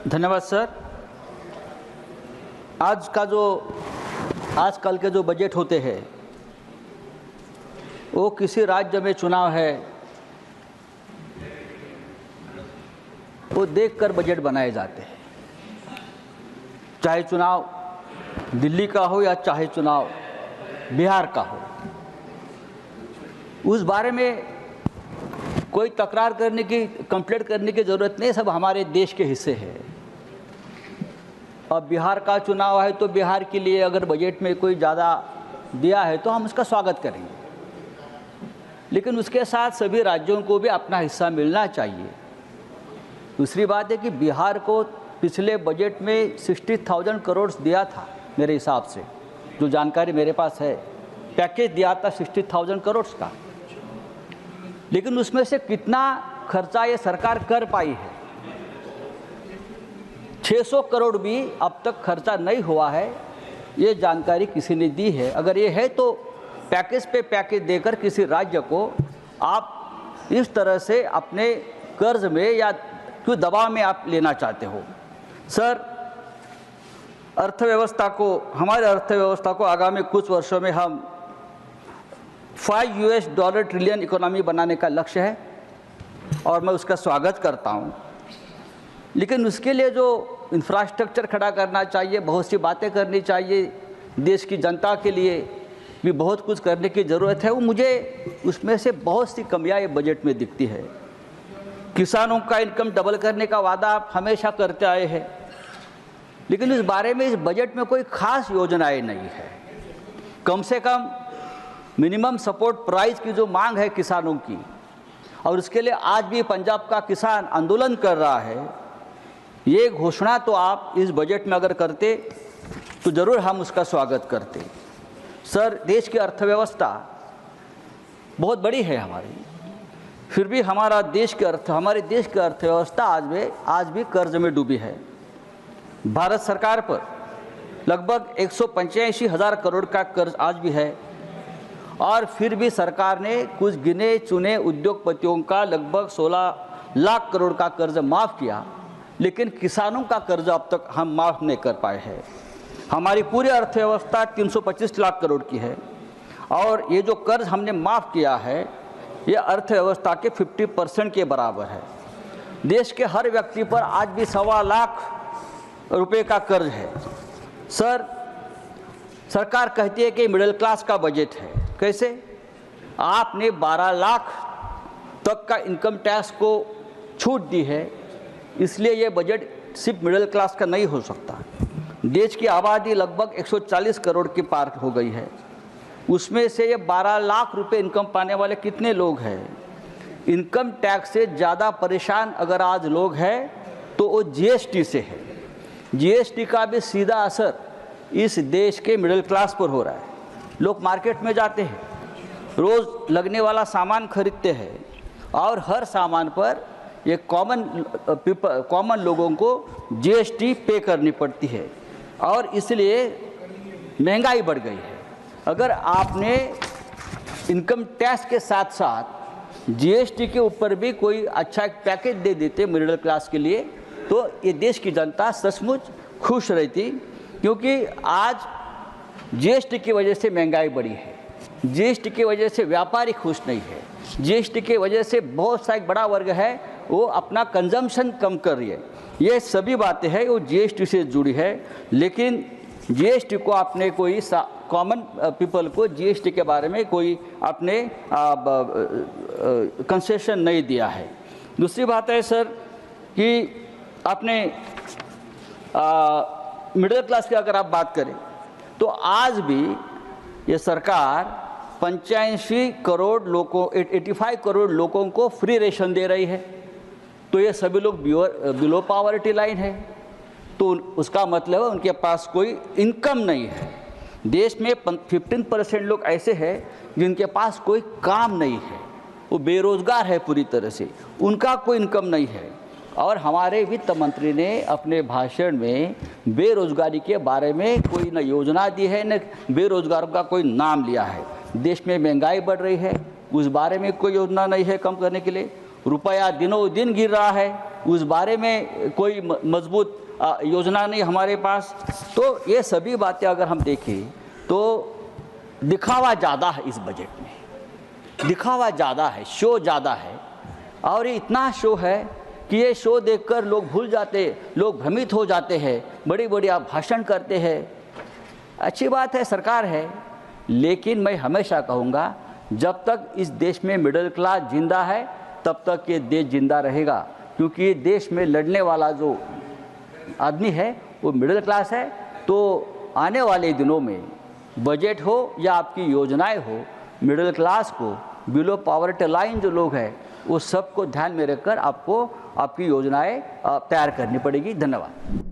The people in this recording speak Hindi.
धन्यवाद सर। आजकल के जो बजट होते हैं वो किसी राज्य में चुनाव है वो देखकर बजट बनाए जाते हैं, चाहे चुनाव दिल्ली का हो या चाहे चुनाव बिहार का हो। उस बारे में कोई तकरार करने की, कंप्लेंट करने की ज़रूरत नहीं, सब हमारे देश के हिस्से है। अब बिहार का चुनाव है तो बिहार के लिए अगर बजट में कोई ज़्यादा दिया है तो हम उसका स्वागत करेंगे, लेकिन उसके साथ सभी राज्यों को भी अपना हिस्सा मिलना चाहिए। दूसरी बात है कि बिहार को पिछले बजट में 60,000 करोड़ दिया था, मेरे हिसाब से जो जानकारी मेरे पास है, पैकेज दिया था 60,000 करोड़ का, लेकिन उसमें से कितना खर्चा ये सरकार कर पाई है? 600 करोड़ भी अब तक खर्चा नहीं हुआ है, ये जानकारी किसी ने दी है। अगर ये है तो पैकेज पे पैकेज देकर किसी राज्य को आप इस तरह से अपने कर्ज में या क्यों दबाव में आप लेना चाहते हो? सर, हमारे अर्थव्यवस्था को आगामी कुछ वर्षों में हम $5 ट्रिलियन इकोनॉमी बनाने का लक्ष्य है और मैं उसका स्वागत करता हूँ, लेकिन उसके लिए जो इंफ्रास्ट्रक्चर खड़ा करना चाहिए, बहुत सी बातें करनी चाहिए, देश की जनता के लिए भी बहुत कुछ करने की ज़रूरत है। वो मुझे उसमें से बहुत सी कमियां ये बजट में दिखती है। किसानों का इनकम डबल करने का वादा आप हमेशा करते आए हैं, लेकिन इस बारे में इस बजट में कोई खास योजनाएं नहीं है। कम से कम मिनिमम सपोर्ट प्राइस की जो मांग है किसानों की, और उसके लिए आज भी पंजाब का किसान आंदोलन कर रहा है, ये घोषणा तो आप इस बजट में अगर करते तो ज़रूर हम उसका स्वागत करते। सर, देश की अर्थव्यवस्था बहुत बड़ी है हमारी, फिर भी हमारे देश की अर्थव्यवस्था आज भी कर्ज में डूबी है। भारत सरकार पर लगभग 185,000 करोड़ का कर्ज आज भी है, और फिर भी सरकार ने कुछ गिने चुने उद्योगपतियों का लगभग 16 लाख करोड़ का कर्ज माफ़ किया, लेकिन किसानों का कर्ज अब तक हम माफ़ नहीं कर पाए हैं। हमारी पूरी अर्थव्यवस्था 325 लाख करोड़ की है, और ये जो कर्ज हमने माफ़ किया है ये अर्थव्यवस्था के 50% के बराबर है। देश के हर व्यक्ति पर आज भी 1.25 लाख रुपए का कर्ज है। सर, सरकार कहती है कि मिडिल क्लास का बजट है। कैसे? आपने 12 लाख तक का इनकम टैक्स को छूट दी है, इसलिए ये बजट सिर्फ मिडिल क्लास का नहीं हो सकता। देश की आबादी लगभग 140 करोड़ की पार हो गई है, उसमें से ये 12 लाख रुपए इनकम पाने वाले कितने लोग हैं? इनकम टैक्स से ज़्यादा परेशान अगर आज लोग हैं तो वो जीएसटी से है। जीएसटी का भी सीधा असर इस देश के मिडिल क्लास पर हो रहा है। लोग मार्केट में जाते हैं, रोज़ लगने वाला सामान खरीदते हैं, और हर सामान पर ये कॉमन लोगों को जीएसटी पे करनी पड़ती है, और इसलिए महंगाई बढ़ गई है। अगर आपने इनकम टैक्स के साथ साथ जीएसटी के ऊपर भी कोई अच्छा एक पैकेज दे देते मिडिल क्लास के लिए, तो ये देश की जनता सचमुच खुश रहती, क्योंकि आज जीएसटी की वजह से महंगाई बढ़ी है, जीएसटी की वजह से व्यापारी खुश नहीं है, जीएसटी की वजह से बहुत सा एक बड़ा वर्ग है वो अपना कंजम्पशन कम कर रही है। ये सभी बातें हैं वो जीएसटी से जुड़ी है, लेकिन जीएसटी को आपने कोई कॉमन पीपल को जीएसटी के बारे में कोई आपने कंसेशन नहीं दिया है। दूसरी बात है सर कि आपने मिडिल क्लास की अगर आप बात करें तो आज भी ये सरकार 85 करोड़ लोगों 85 करोड़ लोगों को फ्री रेशन दे रही है, तो ये सभी लोग बिलो पॉवर्टी लाइन है, तो उसका मतलब है उनके पास कोई इनकम नहीं है। देश में 15% लोग ऐसे हैं जिनके पास कोई काम नहीं है, वो बेरोजगार है पूरी तरह से, उनका कोई इनकम नहीं है। और हमारे वित्त मंत्री ने अपने भाषण में बेरोजगारी के बारे में कोई न योजना दी है, न बेरोजगारों का कोई नाम लिया है। देश में महंगाई बढ़ रही है, उस बारे में कोई योजना नहीं है कम करने के लिए। रुपया दिनों दिन गिर रहा है, उस बारे में कोई मजबूत योजना नहीं हमारे पास। तो ये सभी बातें अगर हम देखें तो दिखावा ज़्यादा है इस बजट में, दिखावा ज़्यादा है, शो ज़्यादा है। और ये इतना शो है कि ये शो देखकर लोग भूल जाते, लोग भ्रमित हो जाते हैं, बड़ी बड़ी आप भाषण करते हैं। अच्छी बात है, सरकार है, लेकिन मैं हमेशा कहूँगा जब तक इस देश में मिडिल क्लास जिंदा है तब तक ये देश जिंदा रहेगा, क्योंकि ये देश में लड़ने वाला जो आदमी है वो मिडिल क्लास है। तो आने वाले दिनों में बजट हो या आपकी योजनाएं हो, मिडिल क्लास को, बिलो पॉवर्टी लाइन जो लोग हैं, वो सबको ध्यान में रखकर आपको आपकी योजनाएं तैयार करनी पड़ेगी। धन्यवाद।